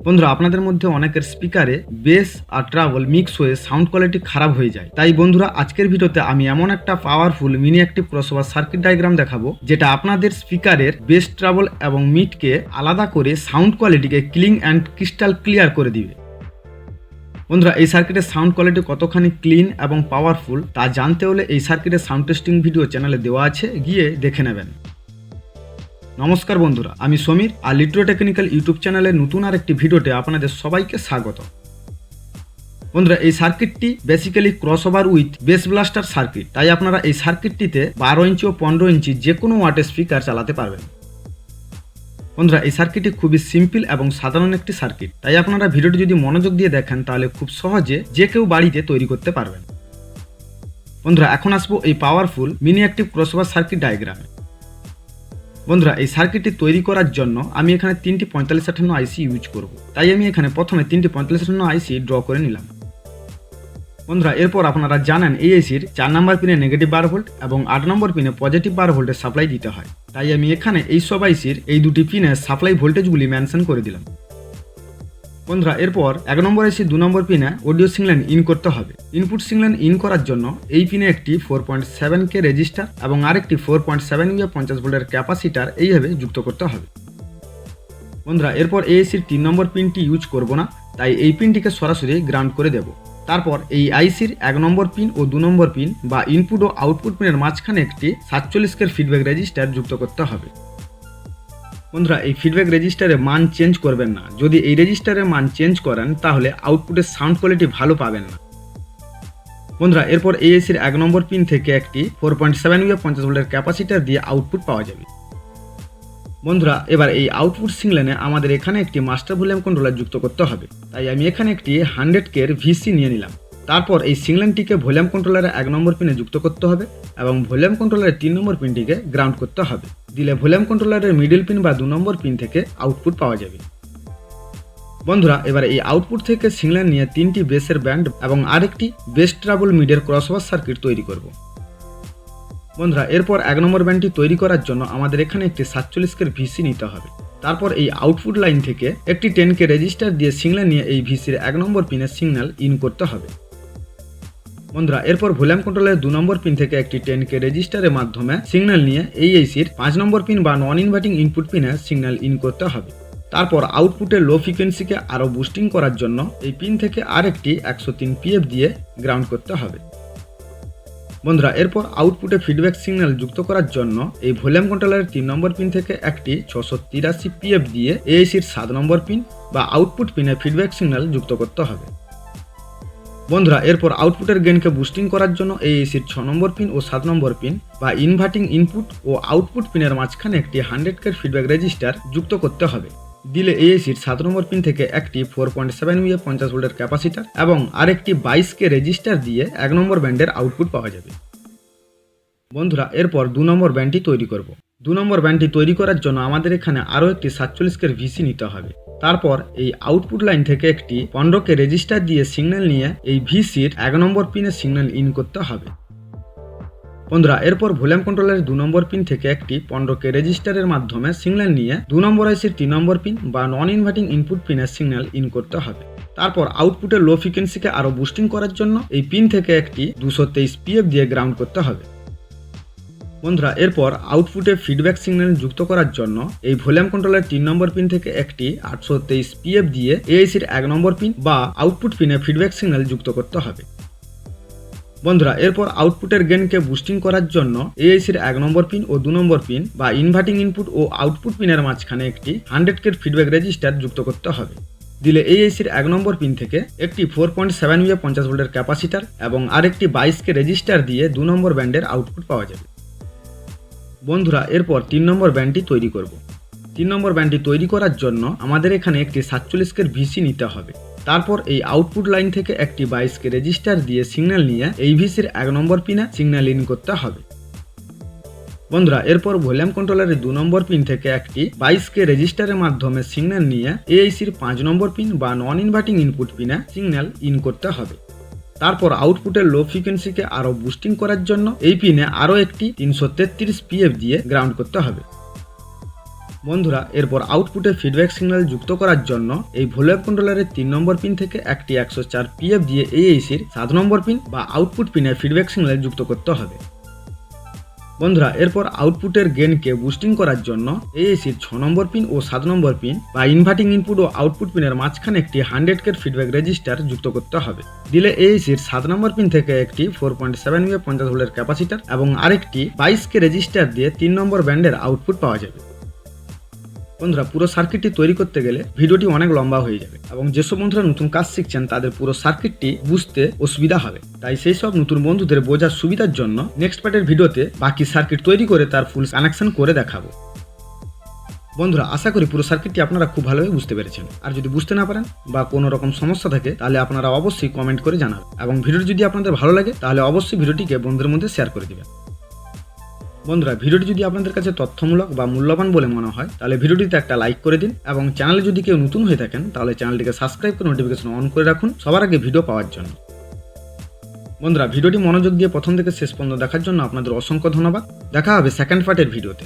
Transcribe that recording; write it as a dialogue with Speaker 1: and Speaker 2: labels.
Speaker 1: বন্ধুরা, আপনাদের মধ্যে অনেকের স্পিকারে বেস আর ট্রাবল মিক্স হয়ে সাউন্ড কোয়ালিটি খারাপ হয়ে যায়। তাই বন্ধুরা, আজকের ভিডিওতে আমি এমন একটা powerful mini active crossover circuit diagram দেখাবো, যেটা আপনাদের স্পিকারের বেস, ট্রাবল এবং মিডকে আলাদা করে সাউন্ড কোয়ালিটিকে ক্লিন অ্যান্ড ক্রিস্টাল ক্লিয়ার করে দিবে। বন্ধুরা, এই সার্কিটের সাউন্ড কোয়ালিটি কতখানি ক্লিন এবং পাওয়ারফুল তা জানতে হলে এই সার্কিটের সাউন্ড টেস্টিং ভিডিও চ্যানেলে দেওয়া আছে, গিয়ে দেখে নেবেন। নমস্কার বন্ধুরা, আমি সমীর আর লিট্রো টেকনিক্যাল ইউটিউব চ্যানেলের নতুন আর একটি ভিডিওতে আপনাদের সবাইকে স্বাগত। বন্ধুরা, এই সার্কিটটি basically crossover with base blaster circuit, তাই আপনারা এই সার্কিটটিতে 12 ইঞ্চি ও 15 ইঞ্চি যে কোনো ওয়াটের স্পিকার চালাতে পারবেন। বন্ধুরা, এই সার্কিটটি খুবই সিম্পল এবং সাধারণ একটি সার্কিট, তাই আপনারা ভিডিওটি যদি মনোযোগ দিয়ে দেখেন তাহলে খুব সহজে যে কেউ বাড়িতে তৈরি করতে পারবেন। বন্ধুরা, এখন আসবো এই powerful mini active crossover circuit ডায়াগ্রামে। বন্ধুরা, এই সার্কিটটি তৈরি করার জন্য আমি এখানে 3টি 4558 আইসি ইউজ করব, তাই আমি এখানে প্রথমে 3টি 4558 আইসি ড্র করে নিলাম। বন্ধুরা, এরপর আপনারা জানেন এই আইসির 4 নম্বর পিনে নেগেটিভ 12 ভোল্ট এবং 8 নম্বর পিনে পজিটিভ 12 ভোল্টের সাপ্লাই দিতে হয়, তাই আমি এখানে এই সব আইসির এই দুটি পিনে সাপ্লাই ভোল্টেজগুলি মেনশন করে দিলাম। বন্ধুরা, এরপর 1 নম্বর আইসি 2 নম্বর পিনে অডিও সিগন্যাল ইন করতে হবে। ইনপুট সিগন্যাল ইন করার জন্য এই পিনে একটি 4.7K রেজিস্টার এবং আরেকটি 4.7 ইউ 50 ভোল্টের ক্যাপাসিটার এইভাবে যুক্ত করতে হবে। বন্ধুরা, এরপর এই আইসির 3 নম্বর পিনটি ইউজ করব না, তাই এই পিনটিকে সরাসরি গ্রাউন্ড করে দেব। তারপর এই আইসির 1 নম্বর পিন ও 2 নম্বর পিন বা ইনপুট ও আউটপুট পিনের মাঝখানে একটি 47K ফিডব্যাক রেজিস্টার যুক্ত করতে হবে। বন্ধুরা, এই ফিডব্যাক রেজিস্টারের মান চেঞ্জ করবেন না। যদি এই রেজিস্টারের মান চেঞ্জ করেন তাহলে আউটপুটের সাউন্ড কোয়ালিটি ভালো পাবেন না। বন্ধুরা, এরপর এই আইসির 1 নম্বর পিন থেকে একটি 4.7 ইউ 50 ভোল্টের ক্যাপাসিটার দিয়ে আউটপুট পাওয়া যাবে। বন্ধুরা, এবার এই আউটপুট সিগন্যালে আমাদের এখানে একটি মাস্টার ভলিউম কন্ট্রোলার যুক্ত করতে হবে, তাই আমি এখানে একটি 100K এর ভিসি নিয়ে নিলাম। তারপর এই সিগন্যালটিকে ভলিউম কন্ট্রোলারের 1 নম্বর পিনে যুক্ত করতে হবে এবং ভলিউম কন্ট্রোলারের 3 নম্বর পিনটিকে গ্রাউন্ড করতে হবে। দিলে ভলিউম কন্ট্রোলারের মিডল পিন বা 2 নম্বর পিন থেকে আউটপুট পাওয়া যাবে। বন্ধুরা, এবার এই আউটপুট থেকে সিগন্যাল নিয়ে 3টি বেসের ব্যান্ড এবং আরেকটি বেস ট্রাবল মিডের ক্রসওভার সার্কিট তৈরি করব। বন্ধুরা, এরপর 1 নম্বর ব্যান্ডটি তৈরি করার জন্য আমাদের এখানে একটি 47K ভিসি নিতে হবে। তারপর এই আউটপুট লাইন থেকে একটি 10K রেজিস্টার দিয়ে সিগন্যাল নিয়ে এই ভিসির 1 নম্বর পিনে সিগন্যাল ইন করতে হবে। বন্ধুরা, এরপর ভলিউম কন্ট্রোলারের 2 নম্বর পিন থেকে একটি 10K রেজিস্টারের মাধ্যমে সিগন্যাল নিয়ে এই আইসির 5 নম্বর পিন বা নন ইনভার্টিং ইনপুট পিনে সিগন্যাল ইন করতে হবে। তারপর আউটপুটের লো ফ্রিকোয়েন্সিকে আরও বুস্টিং করার জন্য এই পিন থেকে আরেকটি 103 PF দিয়ে গ্রাউন্ড করতে হবে। বন্ধুরা, এরপর আউটপুটে ফিডব্যাক সিগন্যাল যুক্ত করার জন্য এই ভলিউম কন্ট্রোলারের 3 নম্বর পিন থেকে একটি 683 PF দিয়ে এআইসির 7 নম্বর পিন বা আউটপুট পিনে ফিডব্যাক সিগন্যাল যুক্ত করতে হবে। বন্ধুরা, এরপর আউটপুটের গেইনকে বুস্টিং করার জন্য এআইসির 6 নম্বর পিন ও 7 নম্বর পিন বা ইনভার্টিং ইনপুট ও আউটপুট পিনের মাঝখানে একটি 100K ফিডব্যাক রেজিস্টার যুক্ত করতে হবে। দিলে এআইসির 7 নম্বর পিন থেকে একটি 4.7 ইউ 50 ভোল্টের ক্যাপাসিটার এবং আরেকটি 22K রেজিস্টার দিয়ে 1 নম্বর ব্যান্ডের আউটপুট পাওয়া যাবে। বন্ধুরা, এরপর 2 নম্বর ব্যান্ডটি তৈরি করব। 2 নম্বর ব্যান্ডটি তৈরি করার জন্য আমাদের এখানে আরও একটি 47K ভিসি নিতে হবে। তারপর এই আউটপুট লাইন থেকে একটি 15K রেজিস্টার দিয়ে সিগন্যাল নিয়ে এই ভিসির 1 নম্বর পিনে সিগন্যাল ইন করতে হবে। বন্ধুরা, এরপর ভলিউম কন্ট্রোলারের 2 নম্বর পিন থেকে একটি 15K রেজিস্টারের মাধ্যমে সিগন্যাল নিয়ে 2 নম্বর আইসির 3 নম্বর পিন বা নন ইনভার্টিং ইনপুট পিনের সিগন্যাল ইন করতে হবে। তারপর আউটপুটের লো ফ্রিকোয়েন্সিকে আরও বুস্টিং করার জন্য এই পিন থেকে একটি 223 PF দিয়ে গ্রাউন্ড করতে হবে। বন্ধুরা, এরপর আউটপুটে ফিডব্যাক সিগন্যাল যুক্ত করার জন্য এই ভলিউম কন্ট্রোলারের 3 নম্বর পিন থেকে একটি 823 PF দিয়ে এআইসির 1 নম্বর পিন বা আউটপুট পিনে ফিডব্যাক সিগন্যাল যুক্ত করতে হবে। বন্ধুরা, এরপর আউটপুটের গেইনকে বুস্টিং করার জন্য এআইসির 1 নম্বর পিন ও 2 নম্বর পিন বা ইনভার্টিং ইনপুট ও আউটপুট পিনের মাঝখানে একটি 100K ফিডব্যাক রেজিস্টার যুক্ত করতে হবে। দিলে এআইসির 1 নম্বর পিন থেকে একটি 4.7 ইউ 50 ভোল্টের ক্যাপাসিটার এবং আরেকটি 22K রেজিস্টার দিয়ে 2 নম্বর ব্যান্ডের আউটপুট পাওয়া যাবে। বন্ধুরা, এরপর 3 নম্বর ব্যান্ডটি তৈরি করব। 3 নম্বর ব্যান্ডটি তৈরি করার জন্য আমাদের এখানে একটি 47K ভিসি নিতে হবে। তারপর এই আউটপুট লাইন থেকে একটি 22K রেজিস্টার দিয়ে সিগন্যাল নিয়ে এই ভিসির 1 নম্বর পিনে সিগন্যাল ইন করতে হবে। বন্ধুরা, এরপর ভলিউম কন্ট্রোলারের 2 নম্বর পিন থেকে একটি 22K রেজিস্টারের মাধ্যমে সিগন্যাল নিয়ে এআইসির 5 নম্বর পিন বা নন ইনভার্টিং ইনপুট পিনে সিগন্যাল ইন করতে হবে। তারপর আউটপুটের লো ফ্রিকোয়েন্সিকে আরও বুস্টিং করার জন্য এই পিনে আরও একটি 333 PF দিয়ে গ্রাউন্ড করতে হবে। বন্ধুরা এরপর আউটপুটে ফিডব্যাক সিগন্যাল যুক্ত করার জন্য এই ভলিউম কন্ট্রোলারের 3 নম্বর পিন থেকে একটি 104 PF দিয়ে AAC-র 7 নম্বর পিন বা আউটপুট পিনে ফিডব্যাক সিগন্যাল যুক্ত করতে হবে। বন্ধুরা এরপর আউটপুটের গেনকে বুস্টিং করার জন্য AAC-র 6 নম্বর পিন ও 7 নম্বর পিন বা ইনভার্টিং ইনপুট ও আউটপুট পিনের মাঝখানে একটি 100K ফিডব্যাক রেজিস্টার যুক্ত করতে হবে। দিলে AAC-র 7 নম্বর পিন থেকে একটি 4.7 V 50 ভোল্টের ক্যাপাসিটর এবং আরেকটি 22K রেজিস্টার দিয়ে 3 নম্বর ব্যান্ডের আউটপুট পাওয়া যাবে। বন্ধুরা পুরো সার্কিটটি তৈরি করতে গেলে ভিডিওটি অনেক লম্বা হয়ে যাবে এবং যেসব বন্ধুরা নতুন কাজ শিখছেন তাদের পুরো সার্কিটটি বুঝতে অসুবিধা হবে, তাই সেই সব নতুন বন্ধুদের বোঝার সুবিধার জন্য নেক্সট পার্টের ভিডিওতে বাকি সার্কিট তৈরি করে তার ফুল কানেকশন করে দেখাবো। বন্ধুরা আশা করি পুরো সার্কিটটি আপনারা খুব ভালোভাবে বুঝতে পেরেছেন। আর যদি বুঝতে না পারেন বা কোনো রকম সমস্যা থাকে তাহলে আপনারা অবশ্যই কমেন্ট করে জানাবেন এবং ভিডিওটি যদি আপনাদের ভালো লাগে তাহলে অবশ্যই ভিডিওটিকে বন্ধুদের মধ্যে শেয়ার করে দেবেন। বন্ধুরা ভিডিওটি যদি আপনাদের কাছে তথ্যমূলক বা মূল্যবান বলে মনে হয় তাহলে ভিডিওটিতে একটা লাইক করে দিন এবং চ্যানেলে যদি কেউ নতুন হয়ে থাকেন তাহলে চ্যানেলটিকে সাবস্ক্রাইব করে নোটিফিকেশন অন করে রাখুন সবার আগে ভিডিও পাওয়ার জন্য। বন্ধুরা ভিডিওটি মনোযোগ দিয়ে প্রথম থেকে শেষ পর্যন্ত দেখার জন্য আপনাদের অসংখ্য ধন্যবাদ। দেখা হবে সেকেন্ড পার্টের ভিডিওতে।